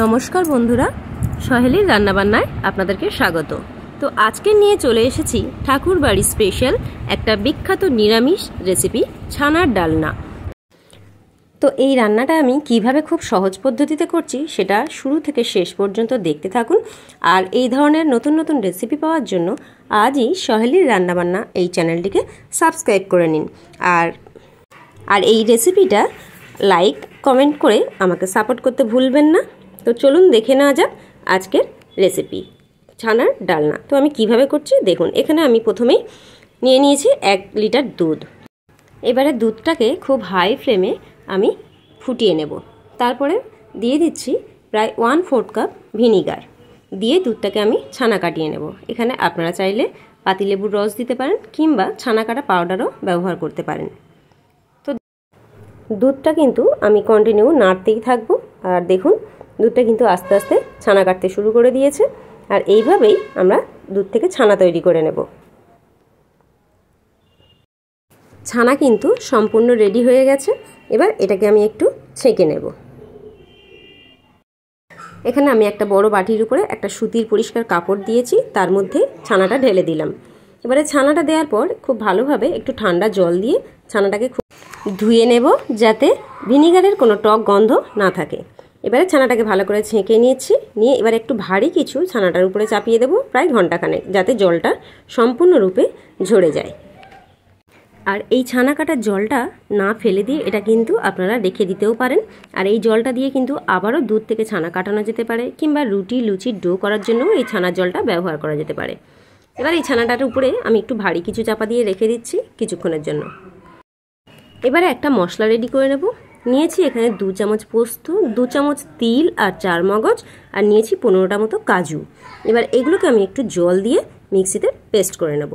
নমস্কার বন্ধুরা, সহেলির রান্নাবান্নায় আপনাদেরকে স্বাগত। তো আজকে নিয়ে চলে এসেছি ঠাকুর বাড়ি স্পেশাল একটা বিখ্যাত নিরামিষ রেসিপি, ছানার ডালনা। তো এই রান্নাটা আমি কিভাবে খুব সহজ পদ্ধতিতে করছি সেটা শুরু থেকে শেষ পর্যন্ত দেখতে থাকুন। আর এই ধরনের নতুন নতুন রেসিপি পাওয়ার জন্য আজই সহেলির রান্নাবান্না এই চ্যানেলটিকে সাবস্ক্রাইব করে নিন। আর এই রেসিপিটা লাইক কমেন্ট করে আমাকে সাপোর্ট করতে ভুলবেন না। তো চলুন দেখে নেওয়া যাক আজকের রেসিপি, ছানার ডালনা। তো আমি কিভাবে করছি দেখুন। এখানে আমি প্রথমেই নিয়ে নিয়েছি 1 লিটার দুধ। এবারে দুধটাকে খুব হাই ফ্লেমে আমি ফুটিয়ে নেব। তারপরে দিয়ে দিচ্ছি প্রায় 1/4 কাপ ভিনিগার, দিয়ে দুধটাকে আমি ছানা কাটিয়ে নেব। এখানে আপনারা চাইলে পাতিলেবুর রস দিতে পারেন কিংবা ছানা কাটা পাউডারও ব্যবহার করতে পারেন। তো দুধটা কিন্তু আমি কন্টিনিউ নাড়তেই থাকবো। আর দেখুন দুধটা কিন্তু আস্তে আস্তে ছানা কাটতে শুরু করে দিয়েছে। আর এইভাবেই আমরা দুধ থেকে ছানা তৈরি করে নেব। ছানা কিন্তু সম্পূর্ণ রেডি হয়ে গেছে। এবার এটাকে আমি একটু ছেঁকে নেব। এখানে আমি একটা বড় বাটির উপরে একটা সুতির পরিষ্কার কাপড় দিয়েছি, তার মধ্যে ছানাটা ঢেলে দিলাম। এবারে ছানাটা দেওয়ার পর খুব ভালোভাবে একটু ঠান্ডা জল দিয়ে ছানাটাকে খুব ধুয়ে নেব, যাতে ভিনিগারের কোনো টক গন্ধ না থাকে। এবারে ছানাটাকে ভালো করে ছেঁকে নিয়েছি। নিয়ে এবার একটু ভারী কিছু ছানাটার উপরে চাপিয়ে দেবো প্রায় ঘন্টাখানেক, যাতে জলটা সম্পূর্ণরূপে ঝরে যায়। আর এই ছানা কাটার জলটা না ফেলে দিয়ে এটা কিন্তু আপনারা রেখে দিতেও পারেন। আর এই জলটা দিয়ে কিন্তু আবারও দুধ থেকে ছানা কাটানো যেতে পারে, কিংবা রুটি লুচির ডো করার জন্য এই ছানার জলটা ব্যবহার করা যেতে পারে। এবার এই ছানাটার উপরে আমি একটু ভারী কিছু চাপা দিয়ে রেখে দিচ্ছি কিছুক্ষণের জন্য। এবারে একটা মশলা রেডি করে নেব। নিয়েছি এখানে 2 চামচ পোস্ত, 2 চামচ তিল আর 4 মগজ, আর নিয়েছি 15টা মতো কাজু। এবার এগুলোকে আমি একটু জল দিয়ে মিক্সিতে পেস্ট করে নেব।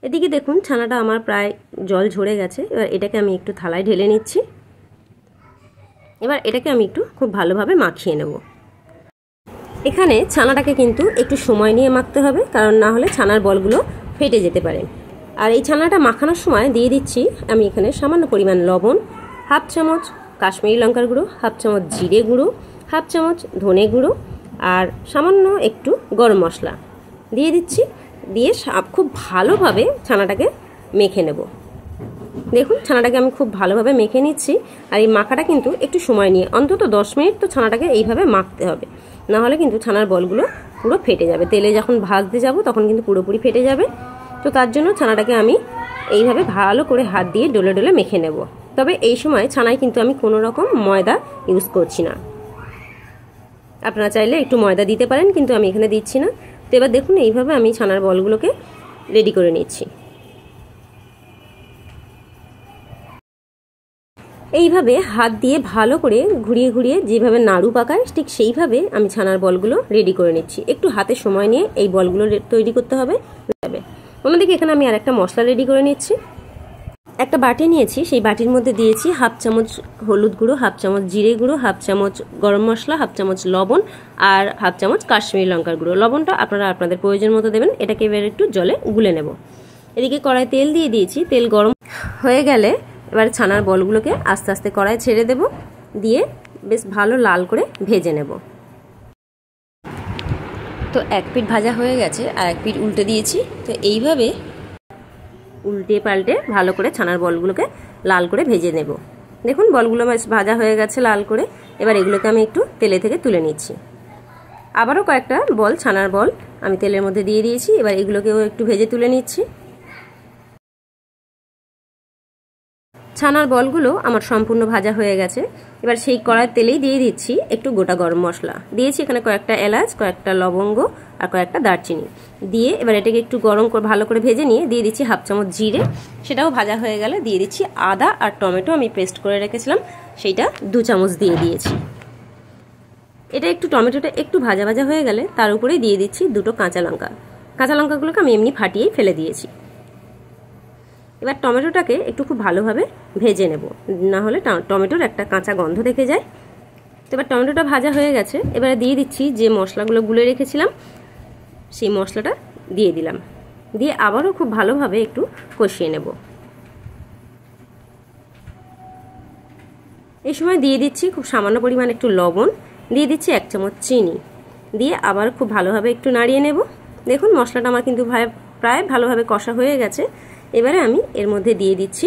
এদিকে দেখুন ছানাটা আমার প্রায় জল ঝরে গেছে। এবার এটাকে আমি একটু থালায় ঢেলে নিচ্ছি। এবার এটাকে আমি একটু খুব ভালোভাবে মাখিয়ে নেব। এখানে ছানাটাকে কিন্তু একটু সময় নিয়ে মাখতে হবে, কারণ না হলে ছানার বলগুলো ফেটে যেতে পারে। আর এই ছানাটা মাখানোর সময় দিয়ে দিচ্ছি আমি এখানে সামান্য পরিমাণ লবণ, 1/2 চামচ কাশ্মীরি লঙ্কার গুঁড়ো, 1/2 চামচ জিরে গুঁড়ো, 1/2 চামচ ধনে গুঁড়ো, আর সামান্য একটু গরম মশলা দিয়ে দিচ্ছি। দিয়ে খুব ভালোভাবে ছানাটাকে মেখে নেব। দেখুন ছানাটাকে আমি খুব ভালোভাবে মেখে নিচ্ছি। আর এই মাখাটা কিন্তু একটু সময় নিয়ে অন্তত 10 মিনিট তো ছানাটাকে এইভাবে মাখতে হবে, না হলে কিন্তু ছানার বলগুলো পুরো ফেটে যাবে। তেলে যখন ভাজতে যাব তখন কিন্তু পুরোপুরি ফেটে যাবে। তো তার জন্য ছানাটাকে আমি এইভাবে ভালো করে হাত দিয়ে ডলে ডলে মেখে নেব। তবে এই সময় ছানায় কিন্তু আমি কোনো রকম ময়দা ইউজ করছি না। আপনারা চাইলে একটু ময়দা দিতে পারেন, কিন্তু আমি এখানে দিচ্ছি না। তো এবার দেখুন এইভাবে আমি ছানার বলগুলোকে রেডি করে নিচ্ছি। এইভাবে হাত দিয়ে ভালো করে ঘুরিয়ে ঘুরিয়ে যেভাবে নাড়ু পাকায় ঠিক সেইভাবে আমি ছানার বলগুলো রেডি করে নিচ্ছি। একটু হাতে সময় নিয়ে এই বলগুলো তৈরি করতে হবে। অন্যদিকে এখানে আমি আর একটা মশলা রেডি করে নিচ্ছি। একটা বাটি নিয়েছি, সেই বাটির মধ্যে দিয়েছি 1/2 চামচ হলুদ গুঁড়ো, 1/2 চামচ জিরে গুঁড়ো, 1/2 চামচ গরম মশলা, 1/2 চামচ লবণ, আর 1/2 চামচ কাশ্মীরি লঙ্কার গুঁড়ো। লবণটা আপনারা আপনাদের প্রয়োজন মতো দেবেন। এটাকে এবার একটু জলে গুলে নেব। এদিকে কড়াই তেল দিয়ে দিয়েছি। তেল গরম হয়ে গেলে এবার ছানার বলগুলোকে আস্তে আস্তে কড়াই ছেড়ে দেব, দিয়ে বেশ ভালো লাল করে ভেজে নেব। তো এক পিঠ ভাজা হয়ে গেছে, আর এক পিঠ উল্টে দিয়েছি। তো এইভাবে উল্টে পাল্টে ভালো করে ছানার বলগুলোকে লাল করে ভেজে নেব। দেখুন বলগুলো বেশ ভাজা হয়ে গেছে লাল করে। এবার এগুলোকে আমি একটু তেলে থেকে তুলে নিচ্ছি। আবারও কয়েকটা বল, ছানার বল আমি তেলের মধ্যে দিয়ে দিয়েছি। এবার এগুলোকেও একটু ভেজে তুলে নিচ্ছি। ছানার বলগুলো আমার সম্পূর্ণ ভাজা হয়ে গেছে। এবার সেই কড়াই তেলেই দিয়ে দিচ্ছি একটু গোটা গরম মশলা। দিয়েছি এখানে কয়েকটা এলাচ, কয়েকটা লবঙ্গ আর কয়েকটা দারচিনি দিয়ে এবার এটাকে একটু গরম করে ভালো করে ভেজে নিয়ে দিয়ে দিচ্ছি 1/2 চামচ জিরে। সেটাও ভাজা হয়ে গেলে দিয়ে দিচ্ছি আদা আর টমেটো আমি পেস্ট করে রেখেছিলাম, সেইটা 2 চামচ দিয়ে দিয়েছি। এটা একটু টমেটোটা একটু ভাজা ভাজা হয়ে গেলে তার উপরেই দিয়ে দিচ্ছি 2টো কাঁচা লঙ্কা। কাঁচা লঙ্কাগুলোকে আমি এমনি ফাটিয়েই ফেলে দিয়েছি। এবার টমেটোটাকে একটু খুব ভালোভাবে ভেজে নেব, না হলে টমেটোর একটা কাঁচা গন্ধ থেকে যায়। তো এবার টমেটোটা ভাজা হয়ে গেছে। এবারে দিয়ে দিচ্ছি যে মশলাগুলো গুলে রেখেছিলাম, সেই মশলাটা দিয়ে দিলাম। দিয়ে আবারও খুব ভালোভাবে একটু কষিয়ে নেব। এই সময় দিয়ে দিচ্ছি খুব সামান্য পরিমাণ একটু লবণ, দিয়ে দিচ্ছি 1 চামচ চিনি, দিয়ে আবার খুব ভালোভাবে একটু নাড়িয়ে নেব। দেখুন মশলাটা আমার কিন্তু প্রায় ভালোভাবে কষা হয়ে গেছে। এবারে আমি এর মধ্যে দিয়ে দিচ্ছি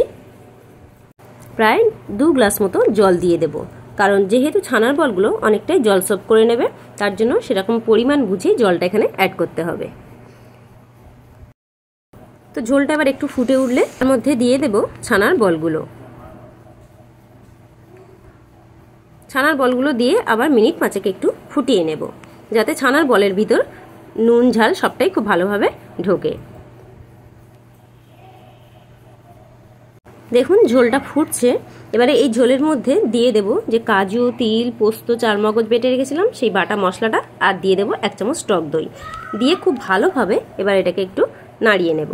প্রায় 2 গ্লাস মতো জল দিয়ে দেব, কারণ যেহেতু ছানার বলগুলো অনেকটাই জল সোপ করে নেবে, তার জন্য সেরকম পরিমাণ বুঝে জলটা এখানে অ্যাড করতে হবে। তো ঝোলটা এবার একটু ফুটে উঠলে এর মধ্যে দিয়ে দেব ছানার বলগুলো। ছানার বলগুলো দিয়ে আবার মিনিট 5 একটু ফুটিয়ে নেব, যাতে ছানার বলের ভিতর নুন ঝাল সবটাই খুব ভালোভাবে ঢোকে। দেখুন ঝোলটা ফুটছে। এবারে এই ঝোলের মধ্যে দিয়ে দেব যে কাজু, তিল, পোস্ত, চারমগজ বেটে রেখেছিলাম সেই বাটা মশলাটা, আর দিয়ে দেব 1 চামচ টক দই, দিয়ে খুব ভালোভাবে এবার এটাকে একটু নাড়িয়ে নেব।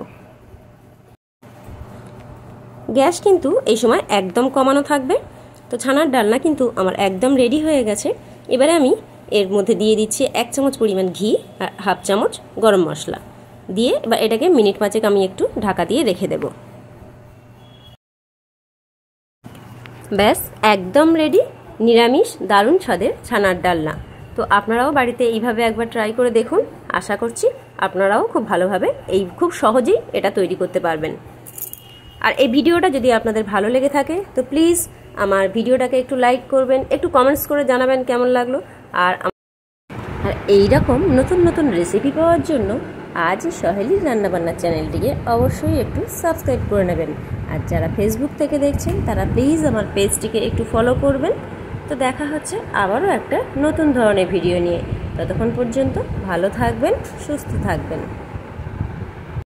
গ্যাস কিন্তু এই সময় একদম কমানো থাকবে। তো ছানার ডালনা কিন্তু আমার একদম রেডি হয়ে গেছে। এবারে আমি এর মধ্যে দিয়ে দিচ্ছি 1 চামচ পরিমাণ ঘি আর 1/2 চামচ গরম মশলা দিয়ে এবার এটাকে মিনিট 5 আমি একটু ঢাকা দিয়ে রেখে দেব। ব্যাস একদম রেডি নিরামিষ দারুণ স্বাদের ছানার ডালনা। তো আপনারাও বাড়িতে এইভাবে একবার ট্রাই করে দেখুন। আশা করছি আপনারাও খুব ভালোভাবে খুব সহজেই এটা তৈরি করতে পারবেন। আর এই ভিডিওটা যদি আপনাদের ভালো লেগে থাকে তো প্লিজ আমার ভিডিওটাকে একটু লাইক করবেন, একটু কমেন্টস করে জানাবেন কেমন লাগলো। আর এই রকম নতুন নতুন রেসিপি পাওয়ার জন্য আজ সহেলির রান্নাবান্না চ্যানেলটিকে অবশ্যই একটু সাবস্ক্রাইব করে নেবেন। আর যারা ফেসবুক থেকে দেখছেন তারা প্লিজ আমার পেজটিকে একটু ফলো করবেন। তো দেখা হচ্ছে আবারও একটা নতুন ধরনের ভিডিও নিয়ে। ততক্ষণ পর্যন্ত ভালো থাকবেন, সুস্থ থাকবেন।